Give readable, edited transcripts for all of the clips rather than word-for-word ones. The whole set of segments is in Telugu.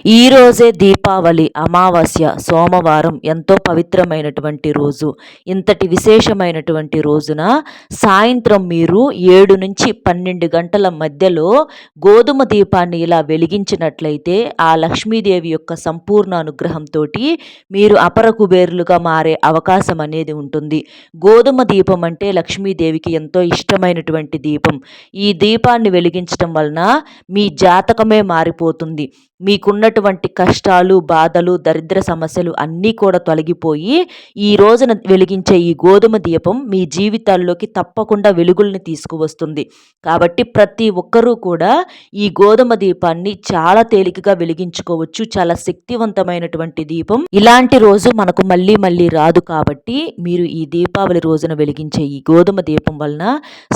ఈ రోజే దీపావళి అమావాస్య సోమవారం ఎంతో పవిత్రమైనటువంటి రోజు. ఇంతటి విశేషమైనటువంటి రోజున సాయంత్రం మీరు 7 నుంచి 12 గంటల మధ్యలో గోధుమ దీపాన్ని ఇలా వెలిగించినట్లయితే ఆ లక్ష్మీదేవి యొక్క సంపూర్ణ అనుగ్రహంతో మీరు అపర కుబేరులుగా మారే అవకాశం అనేది ఉంటుంది. గోధుమ దీపం అంటే లక్ష్మీదేవికి ఎంతో ఇష్టమైనటువంటి దీపం. ఈ దీపాన్ని వెలిగించడం వలన మీ జాతకమే మారిపోతుంది. మీకున్నటువంటి కష్టాలు, బాధలు, దరిద్ర సమస్యలు అన్నీ కూడా తొలగిపోయి ఈ రోజున వెలిగించే ఈ గోధుమ దీపం మీ జీవితాల్లోకి తప్పకుండా వెలుగుల్ని తీసుకువస్తుంది. కాబట్టి ప్రతి ఒక్కరూ కూడా ఈ గోధుమ దీపాన్ని చాలా తేలికగా వెలిగించుకోవచ్చు. చాలా శక్తివంతమైనటువంటి దీపం. ఇలాంటి రోజు మనకు మళ్ళీ మళ్ళీ రాదు కాబట్టి మీరు ఈ దీపావళి రోజున వెలిగించే ఈ గోధుమ దీపం వలన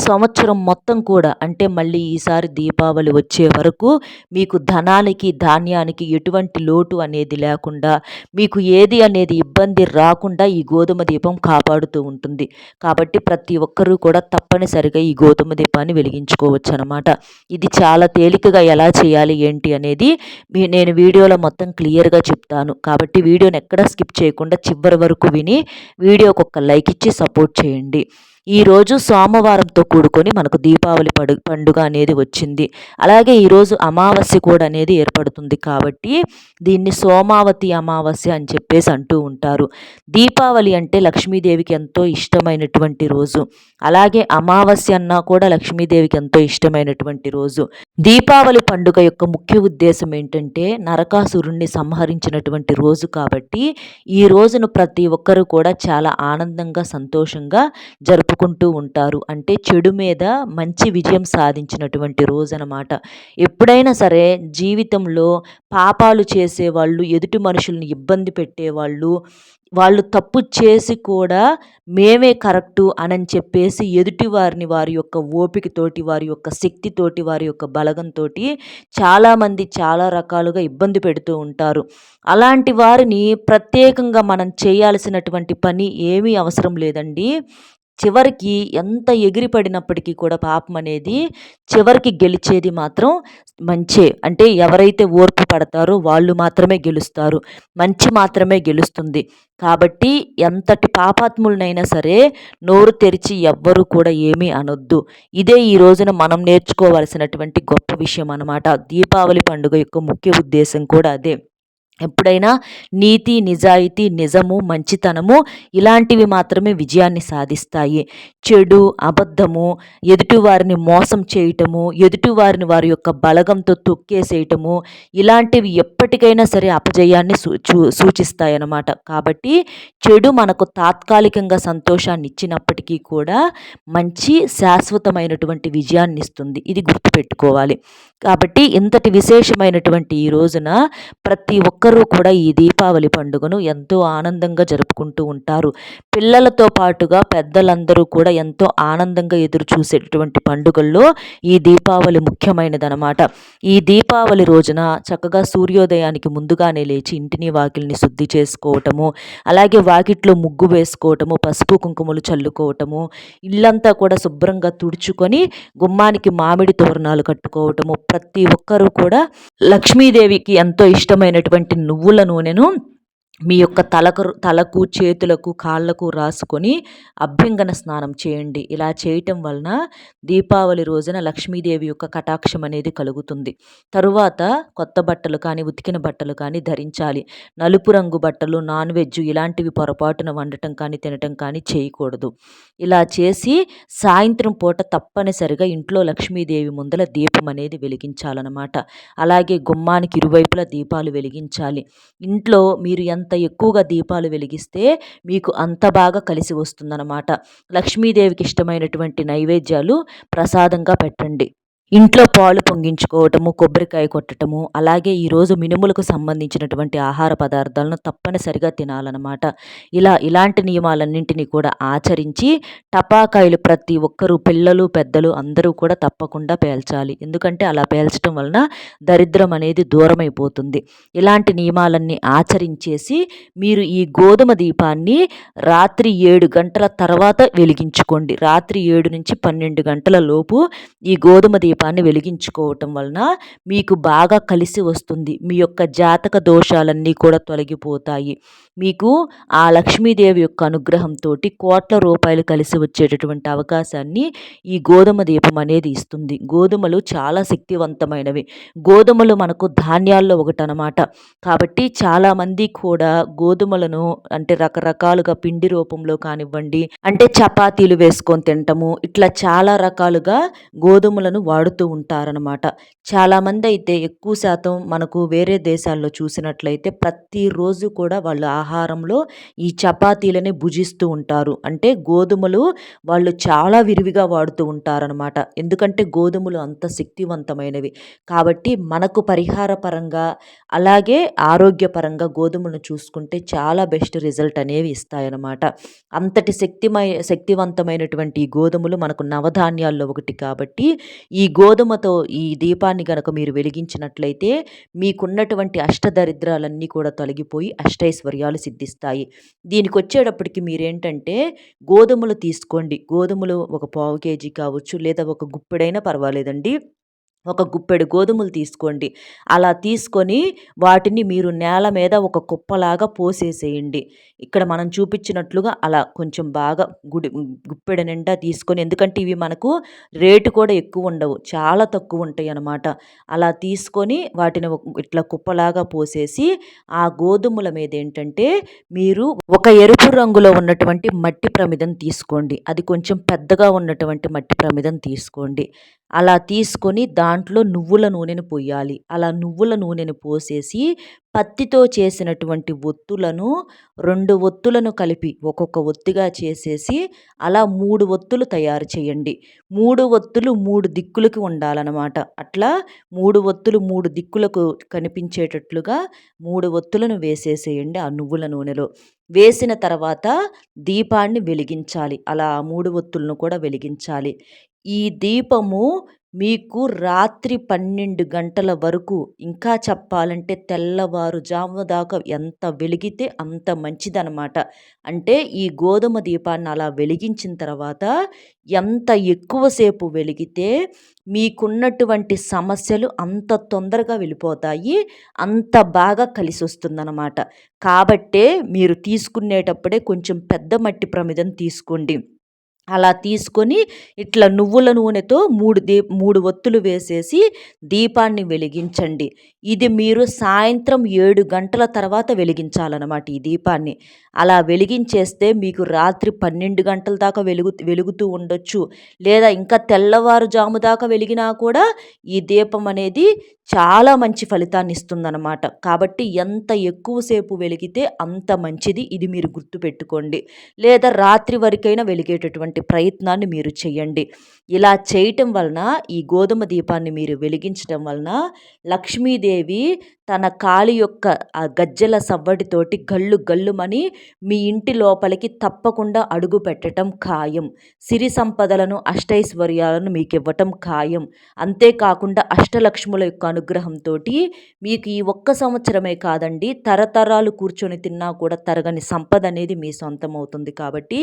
సంవత్సరం మొత్తం కూడా అంటే మళ్ళీ ఈసారి దీపావళి వచ్చే వరకు మీకు ధనానికి ధాన్యానికి ఎటువంటి లోటు అనేది లేకుండా మీకు ఏది అనేది ఇబ్బంది రాకుండా ఈ గోధుమ దీపం కాపాడుతూ ఉంటుంది. కాబట్టి ప్రతి ఒక్కరూ కూడా తప్పనిసరిగా ఈ గోధుమ దీపాన్ని వెలిగించుకోవచ్చు అనమాట. ఇది చాలా తేలికగా ఎలా చేయాలి ఏంటి అనేది నేను వీడియోలో మొత్తం క్లియర్గా చెప్తాను. కాబట్టి వీడియోని ఎక్కడా స్కిప్ చేయకుండా చివరి వరకు విని వీడియోకి ఒక లైక్ ఇచ్చి సపోర్ట్ చేయండి. ఈరోజు సోమవారంతో కూడుకొని మనకు దీపావళి పండుగ అనేది వచ్చింది. అలాగే ఈరోజు అమావాస్య కూడా అనేది ఏర్పడుతుంది కాబట్టి దీన్ని సోమావతి అమావాస్య అని చెప్పేసి అంటూ ఉంటారు. దీపావళి అంటే లక్ష్మీదేవికి ఎంతో ఇష్టమైనటువంటి రోజు. అలాగే అమావాస్య అన్నా కూడా లక్ష్మీదేవికి ఎంతో ఇష్టమైనటువంటి రోజు. దీపావళి పండుగ యొక్క ముఖ్య ఉద్దేశం ఏంటంటే నరకాసురుణ్ణి సంహరించినటువంటి రోజు కాబట్టి ఈ రోజును ప్రతి ఒక్కరూ కూడా చాలా ఆనందంగా సంతోషంగా జరుపుకుంటూ ఉంటారు. అంటే చెడు మీద మంచి విజయం సాధించినటువంటి రోజు అన్నమాట. ఎప్పుడైనా సరే జీవితంలో పాపాలు చేసేవాళ్ళు, ఎదుటి మనుషుల్ని ఇబ్బంది పెట్టేవాళ్ళు, వాళ్ళు తప్పు చేసి కూడా మేమే కరెక్టు అని చెప్పేసి ఎదుటి వారిని వారి యొక్క ఓపికతోటి, వారి యొక్క శక్తితోటి, వారి యొక్క బలగంతో చాలామంది చాలా రకాలుగా ఇబ్బంది పెడుతూ ఉంటారు. అలాంటి వారిని ప్రత్యేకంగా మనం చేయాల్సినటువంటి పని ఏమీ అవసరం లేదండి. చివరికి ఎంత ఎగిరిపడినప్పటికీ కూడా పాపం అనేది చివరికి గెలిచేది మాత్రం మంచే. అంటే ఎవరైతే ఓర్పు పడతారో వాళ్ళు మాత్రమే గెలుస్తారు. మంచి మాత్రమే గెలుస్తుంది. కాబట్టి ఎంతటి పాపాత్ములనైనా సరే నోరు తెరిచి ఎవ్వరూ కూడా ఏమీ అనొద్దు. ఇదే ఈ రోజున మనం నేర్చుకోవాల్సినటువంటి గొప్ప విషయం అన్నమాట. దీపావళి పండుగ యొక్క ముఖ్య ఉద్దేశం కూడా అదే. ఎప్పుడైనా నీతి, నిజాయితీ, నిజము, మంచితనము ఇలాంటివి మాత్రమే విజయాన్ని సాధిస్తాయి. చెడు, అబద్ధము, ఎదుటివారిని మోసం చేయటము, ఎదుటివారిని వారి యొక్క బలగంతో తొక్కేసేయటము ఇలాంటివి ఎప్పటికైనా సరే అపజయాన్ని సూచిస్తాయన్నమాట. కాబట్టి చెడు మనకు తాత్కాలికంగా సంతోషాన్ని ఇచ్చినప్పటికీ కూడా మంచి శాశ్వతమైనటువంటి విజయాన్ని ఇస్తుంది. ఇది గుర్తుపెట్టుకోవాలి. కాబట్టి ఇంతటి విశేషమైనటువంటి ఈ రోజున ప్రతి ఒక్కరూ కూడా ఈ దీపావళి పండుగను ఎంతో ఆనందంగా జరుపుకుంటూ ఉంటారు. పిల్లలతో పాటుగా పెద్దలందరూ కూడా ఎంతో ఆనందంగా ఎదురు చూసేటటువంటి పండుగల్లో ఈ దీపావళి ముఖ్యమైనదనమాట. ఈ దీపావళి రోజున చక్కగా సూర్యోదయానికి ముందుగానే లేచి ఇంటిని వాకిలిని శుద్ధి చేసుకోవటము, అలాగే వాకిట్లో ముగ్గు వేసుకోవటము, పసుపు కుంకుమలు చల్లుకోవటము, ఇల్లంతా కూడా శుభ్రంగా తుడుచుకొని గుమ్మానికి మామిడి తోరణాలు కట్టుకోవటము, ప్రతి ఒక్కరూ కూడా లక్ష్మీదేవికి ఎంతో ఇష్టమైనటువంటి నువ్వుల నూనెను మీ యొక్క తలకు, చేతులకు, కాళ్ళకు రాసుకొని అభ్యంగన స్నానం చేయండి. ఇలా చేయటం వలన దీపావళి రోజున లక్ష్మీదేవి యొక్క కటాక్షం అనేది కలుగుతుంది. తరువాత కొత్త బట్టలు కానీ, ఉతికిన బట్టలు కానీ ధరించాలి. నలుపు రంగు బట్టలు, నాన్ వెజ్ ఇలాంటివి పొరపాటున వండటం కానీ, తినటం కానీ చేయకూడదు. ఇలా చేసి సాయంత్రం పూట తప్పనిసరిగా ఇంట్లో లక్ష్మీదేవి ముందల దీపం అనేది వెలిగించాలన్నమాట. అలాగే గుమ్మానికి ఇరువైపులా దీపాలు వెలిగించాలి. ఇంట్లో మీరు ఎంత ఎక్కువగా దీపాలు వెలిగిస్తే మీకు అంత బాగా కలిసి వస్తుందన్నమాట. లక్ష్మీదేవికి ఇష్టమైనటువంటి నైవేద్యాలు ప్రసాదంగా పెట్టండి. ఇంట్లో పాలు పొంగించుకోవటము, కొబ్బరికాయ కొట్టటము, అలాగే ఈరోజు మినుములకు సంబంధించినటువంటి ఆహార పదార్థాలను తప్పనిసరిగా తినాలన్నమాట. ఇలాంటి నియమాలన్నింటినీ కూడా ఆచరించి టపాకాయలు ప్రతి ఒక్కరూ, పిల్లలు, పెద్దలు అందరూ కూడా తప్పకుండా పేల్చాలి. ఎందుకంటే అలా పేల్చడం వలన దరిద్రం అనేది దూరమైపోతుంది. ఇలాంటి నియమాలన్నీ ఆచరించేసి మీరు ఈ గోధుమ దీపాన్ని రాత్రి 7 గంటల తర్వాత వెలిగించుకోండి. రాత్రి 7 నుంచి 12 గంటల లోపు ఈ గోధుమ దీపం దీపాన్ని వెలిగించుకోవటం వలన మీకు బాగా కలిసి వస్తుంది. మీ యొక్క జాతక దోషాలన్నీ కూడా తొలగిపోతాయి. మీకు ఆ లక్ష్మీదేవి యొక్క అనుగ్రహంతోటి కోట్ల రూపాయలు కలిసి వచ్చేటటువంటి అవకాశాన్ని ఈ గోధుమ దీపం అనేది ఇస్తుంది. గోధుమలు చాలా శక్తివంతమైనవి. గోధుమలు మనకు ధాన్యాల్లో ఒకటనమాట. కాబట్టి చాలామంది కూడా గోధుమలను అంటే రకరకాలుగా పిండి రూపంలో కానివ్వండి, అంటే చపాతీలు వేసుకొని తినటము, ఇట్లా చాలా రకాలుగా గోధుమలను వాడుతూ ఉంటారనమాట. చాలామంది అయితే ఎక్కువ శాతం మనకు వేరే దేశాల్లో చూసినట్లయితే ప్రతిరోజు కూడా వాళ్ళు ఆహారంలో ఈ చపాతీలని భుజిస్తూ ఉంటారు. అంటే గోధుమలు వాళ్ళు చాలా విరివిగా వాడుతూ ఉంటారనమాట. ఎందుకంటే గోధుమలు అంత శక్తివంతమైనవి. కాబట్టి మనకు పరిహార పరంగా అలాగే ఆరోగ్యపరంగా గోధుమలను చూసుకుంటే చాలా బెస్ట్ రిజల్ట్ అనేవి ఇస్తాయన్నమాట. అంతటి శక్తివంతమైనటువంటి ఈ గోధుమలు మనకు నవధాన్యాల్లో ఒకటి కాబట్టి ఈ గోధుమతో ఈ దీపాన్ని గనక మీరు వెలిగించినట్లయితే మీకున్నటువంటి అష్టదరిద్రాలన్నీ కూడా తొలగిపోయి అష్టైశ్వర్యాలు సిద్ధిస్తాయి. దీనికొచ్చేటప్పటికి మీరేంటంటే గోధుమలు తీసుకోండి. గోధుమలు ఒక పావు కేజీ కావచ్చు, లేదా ఒక గుప్పెడైనా పర్వాలేదండి. ఒక గుప్పెడు గోధుమలు తీసుకోండి. అలా తీసుకొని వాటిని మీరు నేల మీద ఒక కుప్పలాగా పోసేసేయండి. ఇక్కడ మనం చూపించినట్లుగా అలా కొంచెం బాగా గుప్పెడు నిండా తీసుకొని, ఎందుకంటే ఇవి మనకు రేటు కూడా ఎక్కువ ఉండవు. చాలా తక్కువ ఉంటాయి అన్నమాట. అలా తీసుకొని వాటిని ఇట్లా కుప్పలాగా పోసేసి ఆ గోధుమల మీద ఏంటంటే మీరు ఒక ఎరుపు రంగులో ఉన్నటువంటి మట్టి ప్రమిదం తీసుకోండి. అది కొంచెం పెద్దగా ఉన్నటువంటి మట్టి ప్రమిదం తీసుకోండి. అలా తీసుకొని దాంట్లో నువ్వుల నూనెను పొయ్యాలి. అలా నువ్వుల నూనెను పోసేసి పత్తితో చేసినటువంటి ఒత్తులను 2 ఒత్తులను కలిపి ఒక్కొక్క ఒత్తిగా చేసేసి అలా 3 ఒత్తులు తయారు చేయండి. 3 ఒత్తులు 3 దిక్కులకి ఉండాలన్నమాట. అట్లా 3 ఒత్తులు 3 దిక్కులకు కనిపించేటట్లుగా 3 ఒత్తులను వేసేసేయండి ఆ నువ్వుల నూనెలో. వేసిన తర్వాత దీపాన్ని వెలిగించాలి. అలా 3 ఒత్తులను కూడా వెలిగించాలి. ఈ దీపము మీకు రాత్రి 12 గంటల వరకు, ఇంకా చెప్పాలంటే తెల్లవారుజాము దాకా ఎంత వెలిగితే అంత మంచిదనమాట. అంటే ఈ గోధుమ దీపాన్ని అలా వెలిగించిన తర్వాత ఎంత ఎక్కువసేపు వెలిగితే మీకున్నటువంటి సమస్యలు అంత తొందరగా వెళ్ళిపోతాయి. అంత బాగా కలిసొస్తుందనమాట. కాబట్టే మీరు తీసుకునేటప్పుడే కొంచెం పెద్ద మట్టి ప్రమిదను తీసుకోండి. అలా తీసుకొని ఇట్లా నువ్వుల నూనెతో 3 ఒత్తులు వేసేసి దీపాన్ని వెలిగించండి. ఇది మీరు సాయంత్రం 7 గంటల తర్వాత వెలిగించాలన్నమాట ఈ దీపాన్ని. అలా వెలిగించేస్తే మీకు రాత్రి 12 గంటల దాకా వెలుగుతూ ఉండొచ్చు. లేదా ఇంకా తెల్లవారుజాము దాకా వెలిగినా కూడా ఈ దీపం అనేది చాలా మంచి ఫలితాన్ని ఇస్తుందన్నమాట. కాబట్టి ఎంత ఎక్కువసేపు వెలిగితే అంత మంచిది. ఇది మీరు గుర్తుపెట్టుకోండి. లేదా రాత్రి వరకైనా వెలిగేటటువంటి ప్రయత్నాన్ని మీరు చేయండి. ఇలా చేయటం వలన ఈ గోధుమ దీపాన్ని మీరు వెలిగించటం వలన లక్ష్మీదేవి తన కాలి యొక్క ఆ గజ్జెల సవ్వడితోటి గల్లు గల్లుమని మీ ఇంటి లోపలికి తప్పకుండా అడుగు పెట్టడం ఖాయం. సిరి సంపదలను అష్టైశ్వర్యాలను మీకు ఇవ్వటం ఖాయం. అంతేకాకుండా అష్టలక్ష్ముల యొక్క అనుగ్రహంతో మీకు ఈ ఒక్క సంవత్సరమే కాదండి, తరతరాలు కూర్చొని తిన్నా కూడా తరగని సంపద అనేది మీ సొంతం అవుతుంది. కాబట్టి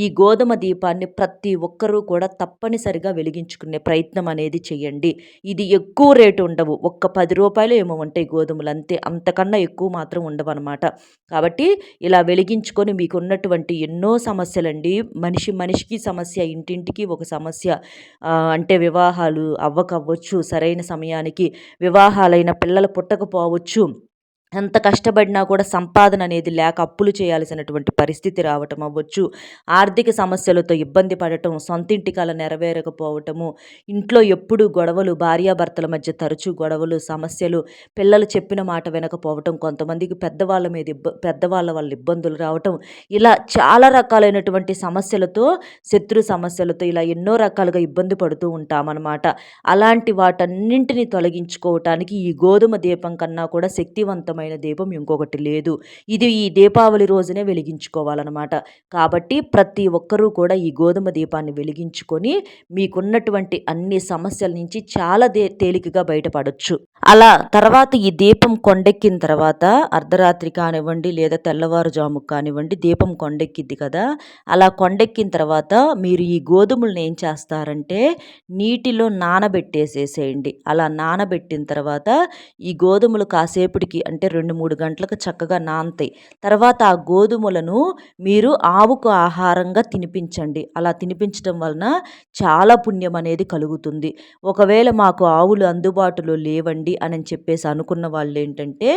ఈ గోధుమ దీపాన్ని ప్రతి ఒక్కరూ కూడా తప్పనిసరిగా వెలిగించుకునే ప్రయత్నం అనేది చేయండి. ఇది ఎక్కువ రేటు ఉండవు. ఒక్క 10 రూపాయలు ఏమో ఉంటాయి గోధుమలు అంతే. అంతకన్నా ఎక్కువ మాత్రం ఉండవన్నమాట. కాబట్టి ఇలా వెలిగించుకొని మీకు ఉన్నటువంటి ఎన్నో సమస్యలండి, మనిషికి సమస్య, ఇంటింటికి ఒక సమస్య. అంటే వివాహాలు అవ్వకవ్వచ్చు, సరైన సమయానికి వివాహాలైన పిల్లలు పుట్టకపోవచ్చు, ఎంత కష్టపడినా కూడా సంపాదన అనేది లేక అప్పులు చేయాల్సినటువంటి పరిస్థితి రావటం అవ్వచ్చు, ఆర్థిక సమస్యలతో ఇబ్బంది పడటం, సొంతింటి కల నెరవేరకపోవటము, ఇంట్లో ఎప్పుడూ గొడవలు, భార్యాభర్తల మధ్య తరచూ గొడవలు, సమస్యలు, పిల్లలు చెప్పిన మాట వినకపోవటం, కొంతమందికి పెద్దవాళ్ళ వల్ల ఇబ్బందులు రావటం, ఇలా చాలా రకాలైనటువంటి సమస్యలతో, శత్రు సమస్యలతో ఇలా ఎన్నో రకాలుగా ఇబ్బంది పడుతూ ఉంటామన్నమాట. అలాంటి వాటన్నింటినీ తొలగించుకోవటానికి ఈ గోధుమ దీపం కన్నా కూడా శక్తివంతమైన పవిత్రమైన దీపం ఇంకొకటి లేదు. ఇది ఈ దీపావళి రోజునే వెలిగించుకోవాలన్నమాట. కాబట్టి ప్రతి ఒక్కరూ కూడా ఈ గోధుమ దీపాన్ని వెలిగించుకొని మీకున్నటువంటి అన్ని సమస్యల నుంచి చాలా తేలికగా బయటపడొచ్చు. అలా తర్వాత ఈ దీపం కొండెక్కిన తర్వాత అర్ధరాత్రి కానివ్వండి లేదా తెల్లవారుజాముకు కానివ్వండి దీపం కొండెక్కిద్ది కదా! అలా కొండెక్కిన తర్వాత మీరు ఈ గోధుమలను ఏం చేస్తారంటే నీటిలో నానబెట్టేసేసేయండి. అలా నానబెట్టిన తర్వాత ఈ గోధుమలు కాసేపటికి అంటే 2, 3 గంటలకు చక్కగా నానతాయి. తర్వాత ఆ గోధుమలను మీరు ఆవుకు ఆహారంగా తినిపించండి. అలా తినిపించడం వలన చాలా పుణ్యం అనేది కలుగుతుంది. ఒకవేళ మాకు ఆవులు అందుబాటులో లేవండి అని చెప్పేసి అనుకున్న వాళ్ళు ఏంటంటే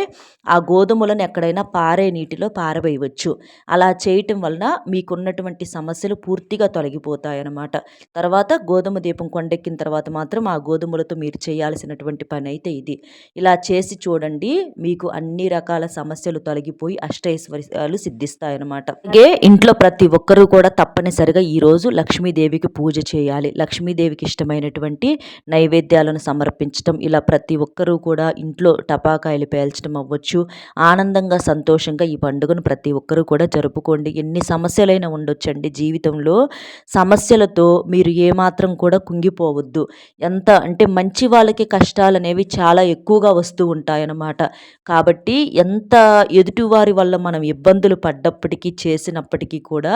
ఆ గోధుమలను ఎక్కడైనా పారే నీటిలో పారవేయవచ్చు. అలా చేయటం వలన మీకున్నటువంటి సమస్యలు పూర్తిగా తొలగిపోతాయన్నమాట. తర్వాత గోధుమ దీపం కొండెక్కిన తర్వాత మాత్రం ఆ గోధుమలతో మీరు చేయాల్సినటువంటి పని అయితే ఇది. ఇలా చేసి చూడండి, మీకు అన్ని రకాల సమస్యలు తొలగిపోయి అష్టైశ్వర్యాలు సిద్ధిస్తాయన్నమాట. అలాగే ఇంట్లో ప్రతి ఒక్కరూ కూడా తప్పనిసరిగా ఈరోజు లక్ష్మీదేవికి పూజ చేయాలి. లక్ష్మీదేవికి ఇష్టమైనటువంటి నైవేద్యాలను సమర్పించడం, ఇలా ప్రతి ఒక్కరూ కూడా ఇంట్లో టపాకాయలు పేల్చడం అవ్వచ్చు. ఆనందంగా సంతోషంగా ఈ పండుగను ప్రతి ఒక్కరూ కూడా జరుపుకోండి. ఎన్ని సమస్యలైనా ఉండొచ్చండి జీవితంలో. సమస్యలతో మీరు ఏమాత్రం కూడా కుంగిపోవద్దు. ఎంత అంటే మంచి వాళ్ళకి కష్టాలు అనేవి చాలా ఎక్కువగా వస్తూ ఉంటాయన్నమాట. కాబట్టి ఎంత ఎదుటివారి వల్ల మనం ఇబ్బందులు పడ్డప్పటికీ చేసినప్పటికీ కూడా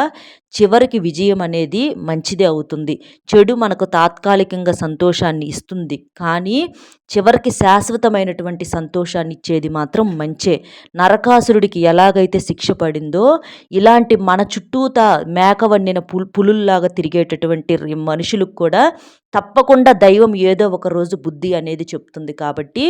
చివరికి విజయం అనేది మంచిదే అవుతుంది. చెడు మనకు తాత్కాలికంగా సంతోషాన్ని ఇస్తుంది, కానీ చివరికి శాశ్వతమైనటువంటి సంతోషాన్ని ఇచ్చేది మాత్రం మంచే. నరకాసురుడికి ఎలాగైతే శిక్ష పడిందో ఇలాంటి మన చుట్టూతా మేక వండిన పులుల్లాగా తిరిగేటటువంటి మనుషులకు కూడా తప్పకుండా దైవం ఏదో ఒక రోజు బుద్ధి అనేది చెప్తుంది. కాబట్టి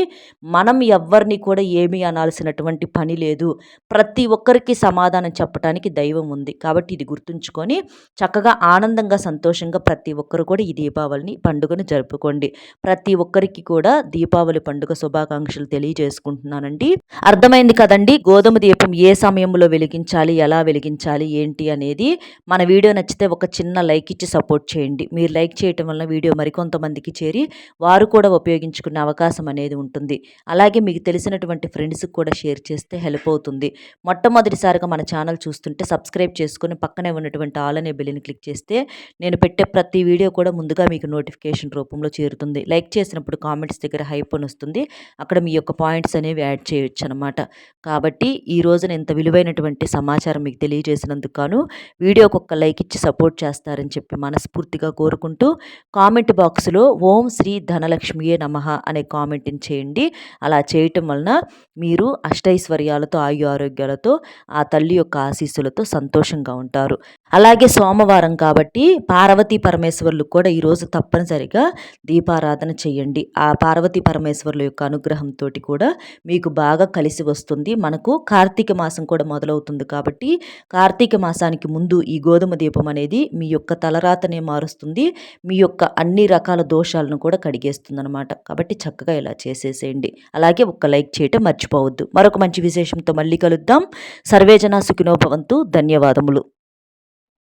మనం ఎవ్వరిని కూడా ఏమీ అనాల్సినటువంటి పని లేదు. ప్రతి ఒక్కరికి సమాధానం చెప్పడానికి దైవం ఉంది. కాబట్టి ఇది గుర్తుంచుకొని చక్కగా ఆనందంగా సంతోషంగా ప్రతి ఒక్కరు కూడా ఈ దీపావళిని పండుగను జరుపుకోండి. ప్రతి ఒక్కరికి కూడా దీపావళి పండుగ శుభాకాంక్షలు తెలియజేసుకుంటున్నానండి. అర్థమైంది కదండి, గోధుమ దీపం ఏ సమయంలో వెలిగించాలి, ఎలా వెలిగించాలి ఏంటి అనేది. మన వీడియో నచ్చితే ఒక చిన్న లైక్ ఇచ్చి సపోర్ట్ చేయండి. మీరు లైక్ చేయటం వల్ల వీడియో మరికొంతమందికి చేరి వారు కూడా ఉపయోగించుకునే అవకాశం అనేది ఉంటుంది. అలాగే మీకు తెలిసినటువంటి ఫ్రెండ్స్కి కూడా షేర్ చేస్తే హెల్ప్ అవుతుంది. మొట్టమొదటిసారిగా మన ఛానల్ చూస్తుంటే సబ్స్క్రైబ్ చేసుకుని పక్కనే ఉన్నటువంటి ఆల్ అనే బెల్ని క్లిక్ చేస్తే నేను పెట్టే ప్రతి వీడియో కూడా ముందుగా మీకు నోటిఫికేషన్ రూపంలో చేరుతుంది. లైక్ చేసినప్పుడు కామెంట్స్ దగ్గర హైప్ అని వస్తుంది. అక్కడ మీ యొక్క పాయింట్స్ అనేవి యాడ్ చేయొచ్చు అనమాట. కాబట్టి ఈ రోజున ఇంత విలువైనటువంటి సమాచారం మీకు తెలియజేసినందుకు గాను వీడియోకి ఒక్క లైక్ ఇచ్చి సపోర్ట్ చేస్తారని చెప్పి మనస్ఫూర్తిగా కోరుకుంటూ కామెంట్ బాక్స్లో ఓం శ్రీ ధనలక్ష్మియే నమః అనే కామెంట్ని చేయండి. అలా చేయటం వలన మీరు అష్టైశ్వర్యాలతో ఆరోగ్యాలతో ఆ తల్లి యొక్క ఆశీస్సులతో సంతోషంగా ఉంటారు. అలాగే సోమవారం కాబట్టి పార్వతీ పరమేశ్వర్లు కూడా ఈరోజు తప్పనిసరిగా దీపారాధన చేయండి. ఆ పార్వతీ పరమేశ్వర్ల యొక్క అనుగ్రహంతో కూడా మీకు బాగా కలిసి వస్తుంది. మనకు కార్తీక మాసం కూడా మొదలవుతుంది కాబట్టి కార్తీక మాసానికి ముందు ఈ గోధుమ దీపం అనేది మీ యొక్క తలరాతనే మారుస్తుంది. మీ యొక్క అన్ని రకాల దోషాలను కూడా కడిగేస్తుంది అనమాట. కాబట్టి చక్కగా ఇలా చేసేసేయండి. అలాగే ఒక్క లైక్ చేయటం మర్చిపోవద్దు. మరొక మంచి విశేషంతో మళ్ళీ కలుద్దాం. సర్వేజన సుఖినో భవంతు. ధన్యవాదములు.